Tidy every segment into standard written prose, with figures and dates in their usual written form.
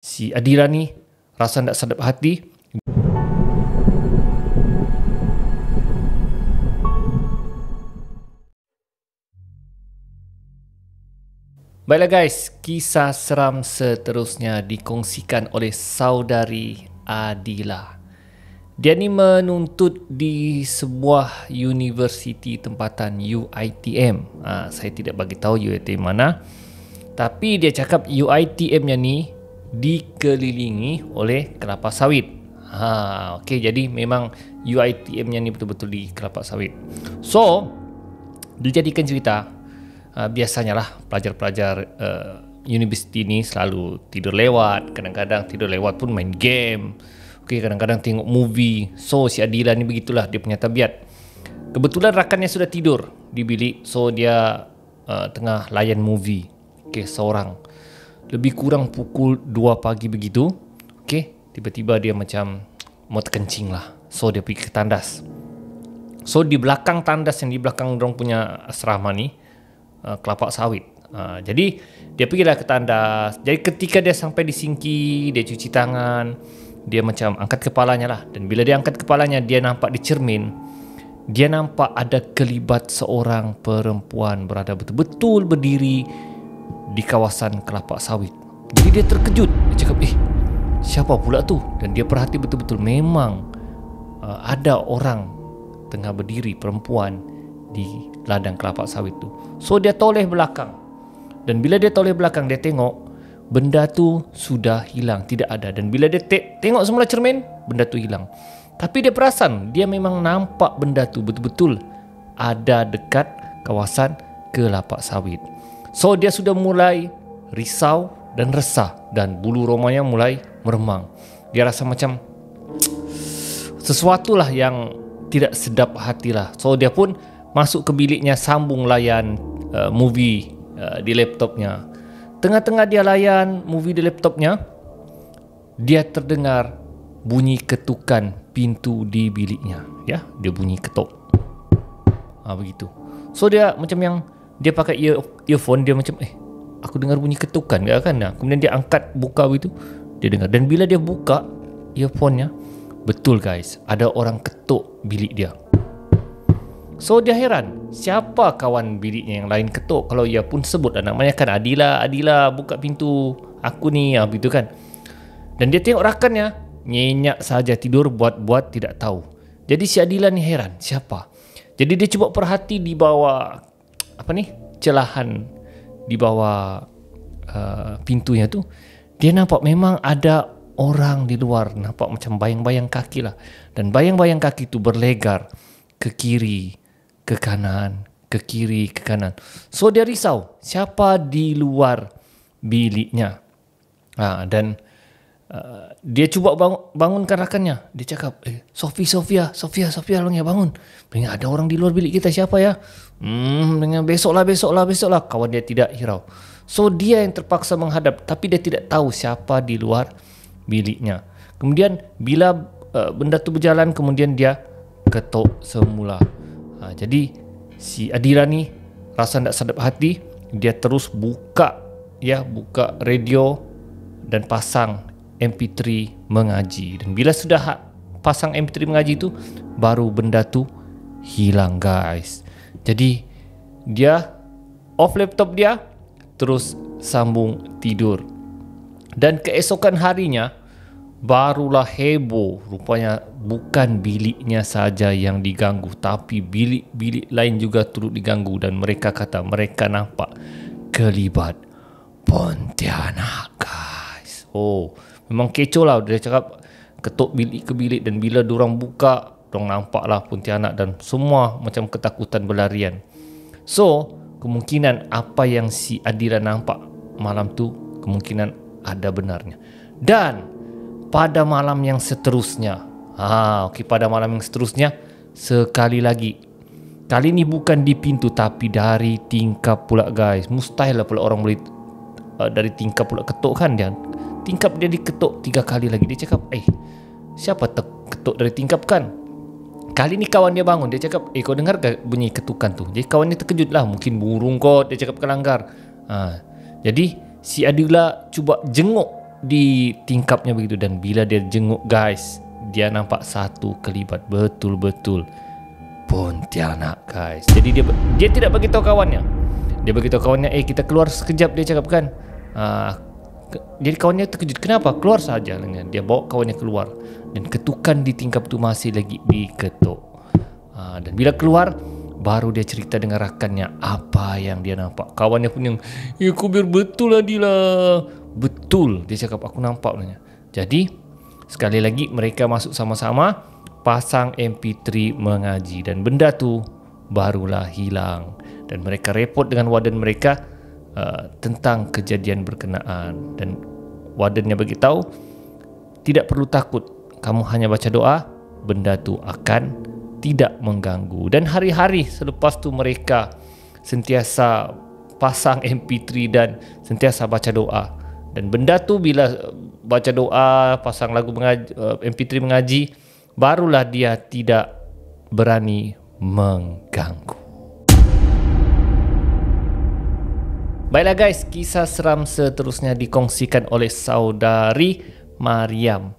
Si Adira ni rasa tak sedap hati. Baiklah guys, kisah seram seterusnya dikongsikan oleh saudari Adila. Dia ni menuntut di sebuah universiti tempatan UiTM. Saya tidak bagi tahu UiTM mana. Tapi dia cakap UiTM-nya ni dikelilingi oleh kelapa sawit. Okey, jadi memang UiTM-nya ni betul-betul di kelapa sawit. So, dijadikan cerita. Biasanya lah pelajar-pelajar universiti ni selalu tidur lewat. Kadang-kadang tidur lewat pun main game. Okay, kadang-kadang tengok movie. So si Adila ni begitulah dia punya tabiat. Kebetulan rakannya sudah tidur di bilik. So dia tengah layan movie. Okay, seorang. Lebih kurang pukul 2 pagi begitu. Okay, tiba-tiba dia macam mau terkencing lah. So dia pergi ke tandas. So di belakang tandas yang di belakang dorang punya asrama ni kelapa sawit. Jadi dia pergilah ke tandas. Jadi ketika dia sampai di sinki, dia cuci tangan, dia macam angkat kepalanya lah. Dan bila dia angkat kepalanya, dia nampak di cermin, dia nampak ada kelibat seorang perempuan berada betul-betul berdiri di kawasan kelapa sawit. Jadi dia terkejut. Dia cakap, siapa pula tu? Dan dia perhati betul-betul, memang ada orang tengah berdiri, perempuan di ladang kelapa sawit tu. So dia toleh belakang. Dan bila dia toleh belakang, dia tengok benda tu sudah hilang, tidak ada. Dan bila dia tengok semula cermin, benda tu hilang. Tapi dia perasan, dia memang nampak benda tu betul-betul ada dekat kawasan kelapa sawit. So dia sudah mulai risau dan resah, dan bulu romanya mulai meremang. Dia rasa macam sesuatu lah yang tidak sedap hatilah. So dia pun masuk ke biliknya, sambung layan movie di laptopnya. Tengah-tengah dia layan movie di laptopnya, dia terdengar bunyi ketukan pintu di biliknya. Ya, dia bunyi ketuk. Begitu. So dia macam yang dia pakai earphone, dia macam aku dengar bunyi ketukan kan? Kemudian dia angkat, buka begitu, dia dengar. Dan bila dia buka earphone-nya, betul guys, ada orang ketuk bilik dia. So dia heran, siapa kawan biliknya yang lain ketuk? Kalau ia pun sebut namanya kan Adila, buka pintu, aku ni, begitu kan. Dan dia tengok rakannya nyenyak saja tidur, buat-buat tidak tahu. Jadi si Adila ni heran, siapa? Jadi dia cuba perhati di bawah celahan di bawah pintunya tu. Dia nampak memang ada orang di luar, nampak macam bayang-bayang kaki lah. Dan bayang-bayang kaki tu berlegar ke kiri, ke kanan, ke kiri, ke kanan. So dia risau, siapa di luar biliknya. Dan dia cuba bangunkan rakannya. Dia cakap, Sofia, Long, bangun. Pengen ada orang di luar bilik kita, siapa ya? Besoklah. Kawan dia tidak hirau. So dia yang terpaksa menghadap, tapi dia tidak tahu siapa di luar biliknya. Kemudian bila benda tu berjalan, kemudian dia ketuk semula. Jadi si Adira ni rasa tak sedap hati. Dia terus buka radio dan pasang MP3 mengaji. Dan bila sudah pasang MP3 mengaji tu, baru benda tu hilang guys. Jadi dia off laptop dia, terus sambung tidur. Dan keesokan harinya barulah heboh. Rupanya bukan biliknya saja yang diganggu, tapi bilik-bilik lain juga turut diganggu. Dan mereka kata mereka nampak kelibat Pontianak guys. Memang kecoh lah. Dia cakap ketuk bilik ke bilik, dan bila diorang buka, diorang nampaklah Pontianak dan semua macam ketakutan berlarian. So kemungkinan apa yang si Adira nampak malam tu kemungkinan ada benarnya. Dan pada malam yang seterusnya, pada malam yang seterusnya, sekali lagi, kali ini bukan di pintu tapi dari tingkap pula guys. Mustahil lah pula orang boleh dari tingkap pula ketuk kan dia. Tingkap dia diketuk 3 kali lagi. Dia cakap, siapa ketuk dari tingkap kan? Kali ni kawan dia bangun. Dia cakap, kau dengar ke bunyi ketukan tu? Jadi kawan dia terkejut lah. Mungkin burung kot, dia cakap kelanggar. Jadi si Adila cuba jenguk di tingkapnya begitu. Dan bila dia jenguk guys, dia nampak satu kelibat betul-betul Pontianak guys. Jadi dia tidak bagi tahu kawannya. Dia bagi tahu kawannya, kita keluar sekejap, dia cakap kan. Jadi kawannya terkejut, kenapa? Keluar saja. Dia bawa kawannya keluar, dan ketukan di tingkap itu masih lagi diketuk. Dan bila keluar, baru dia cerita dengan rakannya apa yang dia nampak. Kawannya pun yang, aku biar betul lah Dila. Betul, dia cakap, aku nampak. Jadi sekali lagi mereka masuk sama-sama, pasang MP3 mengaji, dan benda tu barulah hilang. Dan mereka report dengan warden mereka tentang kejadian berkenaan. Dan wardennya beritahu, tidak perlu takut, kamu hanya baca doa, benda tu akan tidak mengganggu. Dan hari-hari selepas tu mereka sentiasa pasang MP3 dan sentiasa baca doa. Dan benda tu bila baca doa, pasang lagu mengaji, MP3 mengaji, barulah dia tidak berani mengganggu. Baiklah guys, kisah seram seterusnya dikongsikan oleh saudari Mariam.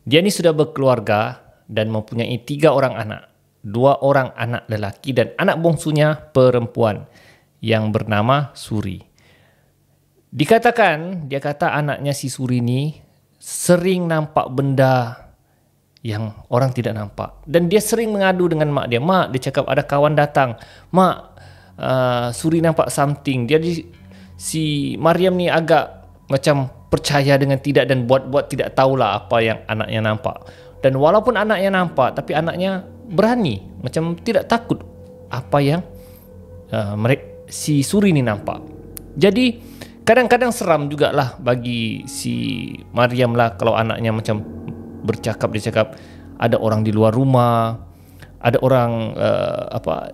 Dia ni sudah berkeluarga dan mempunyai 3 orang anak. 2 orang anak lelaki dan anak bongsunya perempuan yang bernama Suri. Dikatakan, dia kata anaknya si Suri ni sering nampak benda yang orang tidak nampak. Dan dia sering mengadu dengan mak dia. Mak, dia cakap ada kawan datang. Mak, Suri nampak something. Si Mariam ni agak macam percaya dengan tidak dan buat-buat tidak tahulah apa yang anaknya nampak. Dan walaupun anaknya nampak, tapi anaknya berani, macam tidak takut apa yang si Suri ni nampak. Jadi kadang-kadang seram jugalah bagi si Mariam lah kalau anaknya macam bercakap. Dia cakap ada orang di luar rumah, ada orang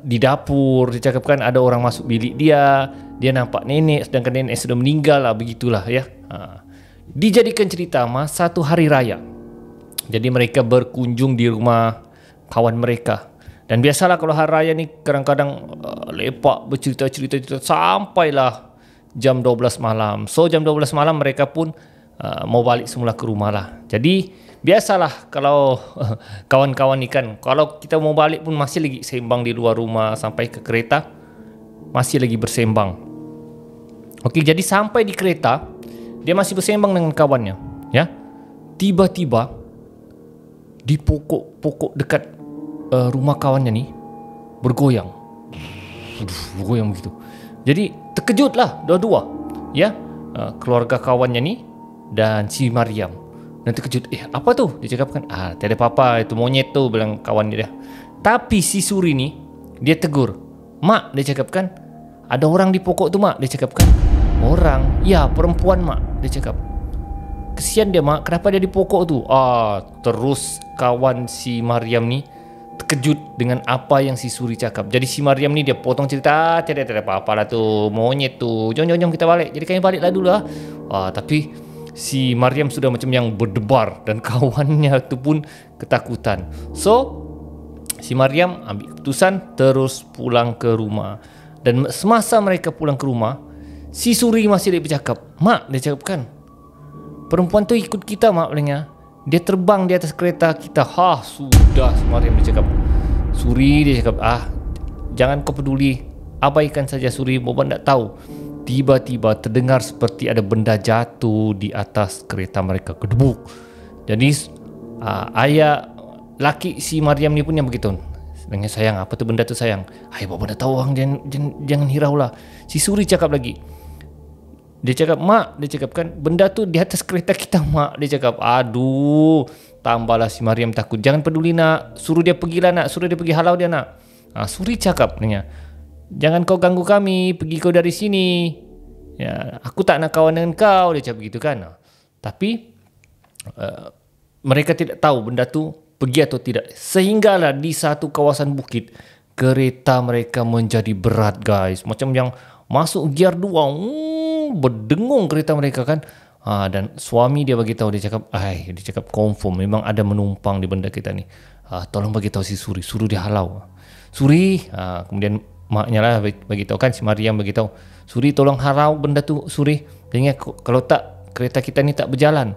di dapur. Dia cakap kan ada orang masuk bilik dia nampak nenek, sedangkan nenek sudah meninggal lah, begitulah ya. Dijadikan cerita satu hari raya. Jadi mereka berkunjung di rumah kawan mereka. Dan biasalah kalau hari raya ni kadang-kadang lepak bercerita-cerita sampailah jam 12 malam. So jam 12 malam mereka pun mau balik semula ke rumah lah. Jadi biasalah kalau kawan-kawan ni kan, kalau kita mau balik pun masih lagi sembang di luar rumah, sampai ke kereta masih lagi bersembang. Okey, jadi sampai di kereta dia masih bersembang dengan kawannya, ya. Tiba-tiba di pokok dekat rumah kawannya ni bergoyang. Bergoyang begitu. Jadi terkejutlah dua-dua, ya. Keluarga kawannya ni dan si Mariam. Dan terkejut, apa tu? Dia cakap kan, tiada apa-apa, itu monyet tu, bilang kawan dia. Tapi si Suri ni, dia tegur. Mak, dia cakap kan, ada orang di pokok tu mak. Dia cakap kan, orang? Ya, perempuan mak. Dia cakap, kesian dia mak, kenapa dia di pokok tu? Terus kawan si Mariam ni terkejut dengan apa yang si Suri cakap. Jadi si Mariam ni dia potong cerita, tiada apa-apa lah tu, monyet tu, jom kita balik. Jadi kami baliklah dulu lah. Tapi si Mariam sudah macam yang berdebar dan kawannya tu pun ketakutan. So si Mariam ambil keputusan terus pulang ke rumah. Dan semasa mereka pulang ke rumah, si Suri masih lagi bercakap. Mak, dia cakap kan, perempuan tu ikut kita mak, bilangnya. Dia terbang di atas kereta kita. Sudah, si Mariam dia cakap. Suri dia cakap, jangan kau peduli, abaikan saja Suri, Boban tak tahu. Tiba-tiba terdengar seperti ada benda jatuh di atas kereta mereka. Kedebuk. Jadi ayah laki si Mariam ni pun yang begitu. Dengan sayang, apa tu benda tu sayang? Boban tak tahu orang, jangan hirau lah. Si Suri cakap lagi. Dia cakap, mak, dia cakap kan, benda tu di atas kereta kita mak. Dia cakap, aduh, tambahlah si Mariam takut. Jangan peduli nak, suruh dia pergilah nak, suruh dia pergi, halau dia nak. Suri cakap, jangan kau ganggu kami, pergi kau dari sini. Ya, aku tak nak kawan dengan kau, dia cakap begitu kan. Tapi mereka tidak tahu benda tu pergi atau tidak. Sehinggalah di satu kawasan bukit, kereta mereka menjadi berat guys. Macam yang masuk gear 2, berdengung kereta mereka kan. Dan suami dia bagi tahu, dia cakap confirm memang ada menumpang di benda kita ni. Tolong bagi tahu si Suri, suruh dia halau. Suri, kemudian maknya lah bagi tahu kan, si Mariam bagi tahu, Suri tolong halau benda tu Suri. Dia kalau tak kereta kita ni tak berjalan.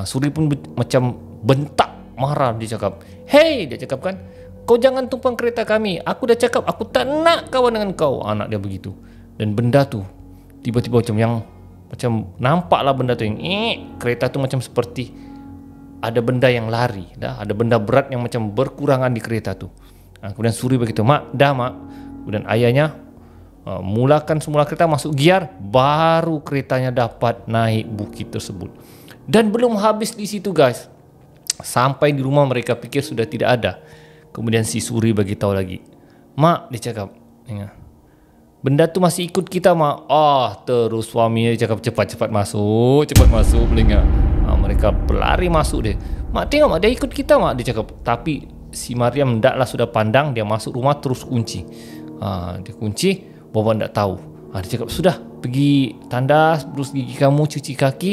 Suri pun macam bentak, marah. Dia cakap, "Hey," dia cakap kan, "kau jangan tumpang kereta kami. Aku dah cakap aku tak nak kawan dengan kau." Anak dia begitu. Dan benda tu tiba-tiba macam nampaklah benda tu yang kereta tu macam seperti ada benda yang lari dah, ada benda berat yang macam berkurangan di kereta tu. Kemudian Suri begitu, "Mak, dah mak." Kemudian ayahnya mulakan semula kereta, masuk gear, baru keretanya dapat naik bukit tersebut. Dan belum habis di situ guys, sampai di rumah mereka pikir sudah tidak ada. Kemudian si Suri beritahu lagi, "Mak," dia cakap, "benda tu masih ikut kita mak." Terus suaminya cakap, cepat masuk belinga. Mereka berlari masuk dia. "Mak, tengok mak, dia ikut kita mak," dia cakap. Tapi si Maryam ndaklah, sudah pandang, dia masuk rumah terus kunci. Dia kunci, bapa ndak tahu. Dia cakap, "Sudah, pergi tandas, berus gigi kamu, cuci kaki,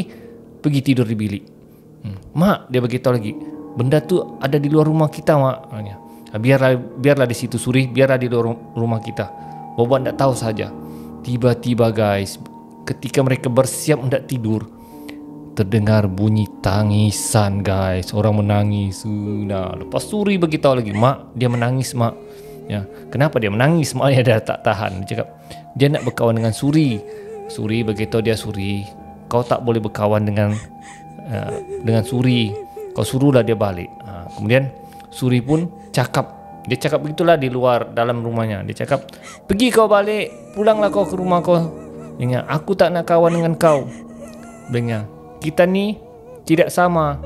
pergi tidur di bilik." "Mak," dia beritahu lagi, "benda tu ada di luar rumah kita mak." Biarlah di situ Suri, biarlah di luar rumah kita. Bapa ndak tahu saja. Tiba-tiba guys, ketika mereka bersiap hendak tidur, terdengar bunyi tangisan guys. Orang menangis. Lepas Suri beritahu lagi, "Mak, dia menangis mak." Kenapa dia menangis? Mak dia dah tak tahan. Dia cakap dia nak berkawan dengan Suri. Suri beritahu dia, "Suri, kau tak boleh berkawan dengan Suri. Kau suruhlah dia balik." Kemudian Suri pun cakap, dia cakap begitulah di luar dalam rumahnya. Dia cakap, "Pergi kau balik, pulanglah kau ke rumah kau. Aku tak nak kawan dengan kau. Kita ni tidak sama.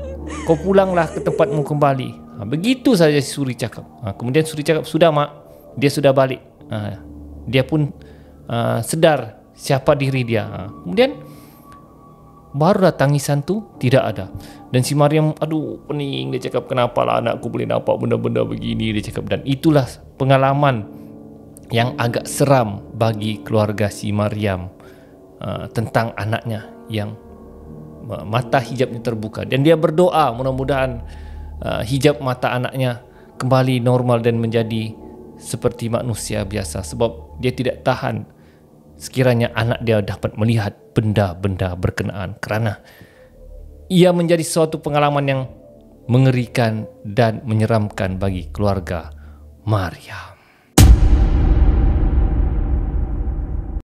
Kau pulanglah ke tempatmu kembali." Begitu saja si Suri cakap. Kemudian Suri cakap, "Sudah mak, dia sudah balik." Dia pun sedar siapa diri dia. Kemudian barulah tangisan tu tidak ada. Dan si Maryam, aduh pening, dia cakap, "Kenapalah anakku boleh nampak benda-benda begini," dia cakap. Dan itulah pengalaman yang agak seram bagi keluarga si Maryam tentang anaknya yang mata hijabnya terbuka. Dan dia berdoa mudah-mudahan hijab mata anaknya kembali normal dan menjadi seperti manusia biasa, sebab dia tidak tahan sekiranya anak dia dapat melihat benda-benda berkenaan, kerana ia menjadi suatu pengalaman yang mengerikan dan menyeramkan bagi keluarga Maryam.